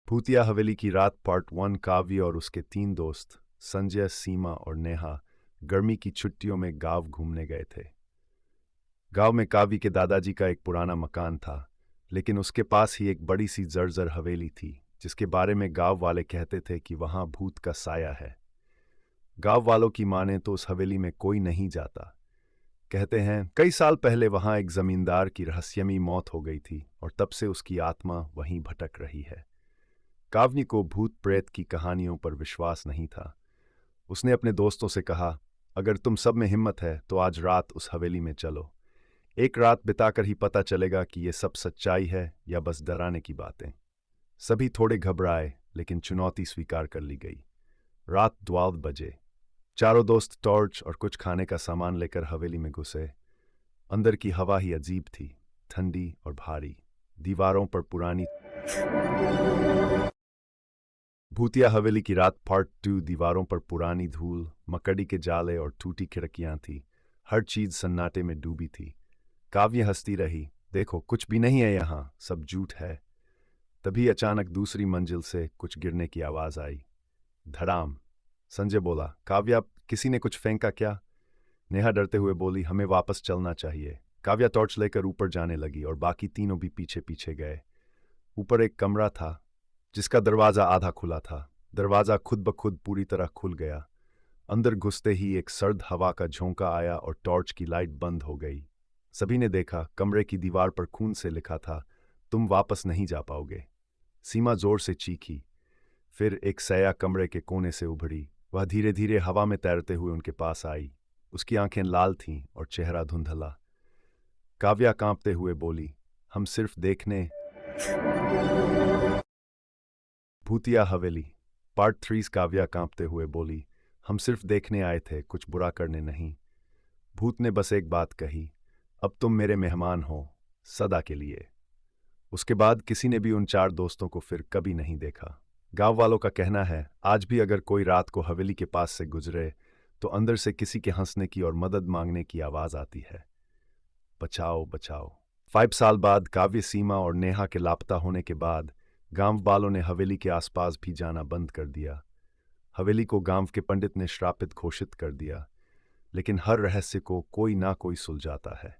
भूतिया हवेली की रात पार्ट 1। काव्य और उसके 3 दोस्त संजय, सीमा और नेहा गर्मी की छुट्टियों में गांव घूमने गए थे। गांव में काव्य के दादाजी का एक पुराना मकान था, लेकिन उसके पास ही एक बड़ी सी जर्जर हवेली थी, जिसके बारे में गांव वाले कहते थे कि वहां भूत का साया है। गांव वालों की माने तो उस हवेली में कोई नहीं जाता। कहते हैं कई साल पहले वहां एक जमींदार की रहस्यमयी मौत हो गई थी और तब से उसकी आत्मा वहीं भटक रही है। काव्य को भूत प्रेत की कहानियों पर विश्वास नहीं था। उसने अपने दोस्तों से कहा, अगर तुम सब में हिम्मत है तो आज रात उस हवेली में चलो। एक रात बिताकर ही पता चलेगा कि ये सब सच्चाई है या बस डराने की बातें। सभी थोड़े घबराए, लेकिन चुनौती स्वीकार कर ली गई। रात 12 बजे चारों दोस्त टॉर्च और कुछ खाने का सामान लेकर हवेली में घुसे। अंदर की हवा ही अजीब थी, ठंडी और भारी। दीवारों पर पुरानी भूतिया हवेली की रात पार्ट 2। दीवारों पर पुरानी धूल, मकड़ी के जाले और टूटी खिड़कियां थी। हर चीज सन्नाटे में डूबी थी। काव्य हंसती रही, देखो कुछ भी नहीं है यहाँ, सब झूठ है। तभी अचानक दूसरी मंजिल से कुछ गिरने की आवाज आई। धड़ाम। संजय बोला, काव्या, किसी ने कुछ फेंका क्या? नेहा डरते हुए बोली, हमें वापस चलना चाहिए। काव्या टॉर्च लेकर ऊपर जाने लगी और बाकी तीनों भी पीछे पीछे गए। ऊपर एक कमरा था जिसका दरवाजा आधा खुला था। दरवाजा खुद ब खुद पूरी तरह खुल गया। अंदर घुसते ही एक सर्द हवा का झोंका आया और टॉर्च की लाइट बंद हो गई। सभी ने देखा, कमरे की दीवार पर खून से लिखा था, तुम वापस नहीं जा पाओगे। सीमा जोर से चीखी। फिर एक सया कमरे के कोने से उभरी। वह धीरे धीरे हवा में तैरते हुए उनके पास आई। उसकी आंखें लाल थीं और चेहरा धुंधला। काव्या कांपते हुए बोली, हम सिर्फ देखने। भूतिया हवेली पार्ट 3। काव्या कांपते हुए बोली, हम सिर्फ देखने आए थे, कुछ बुरा करने नहीं। भूत ने बस एक बात कही, अब तुम मेरे मेहमान हो, सदा के लिए। उसके बाद किसी ने भी उन 4 दोस्तों को फिर कभी नहीं देखा। गांव वालों का कहना है, आज भी अगर कोई रात को हवेली के पास से गुजरे तो अंदर से किसी के हंसने की और मदद मांगने की आवाज आती है, बचाओ बचाओ। 5 साल बाद काव्य, सीमा और नेहा के लापता होने के बाद गांव वालों ने हवेली के आसपास भी जाना बंद कर दिया। हवेली को गांव के पंडित ने श्रापित घोषित कर दिया, लेकिन हर रहस्य को कोई ना कोई सुलझाता है।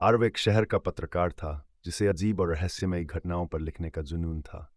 आरव एक शहर का पत्रकार था जिसे अजीब और रहस्यमयी घटनाओं पर लिखने का जुनून था।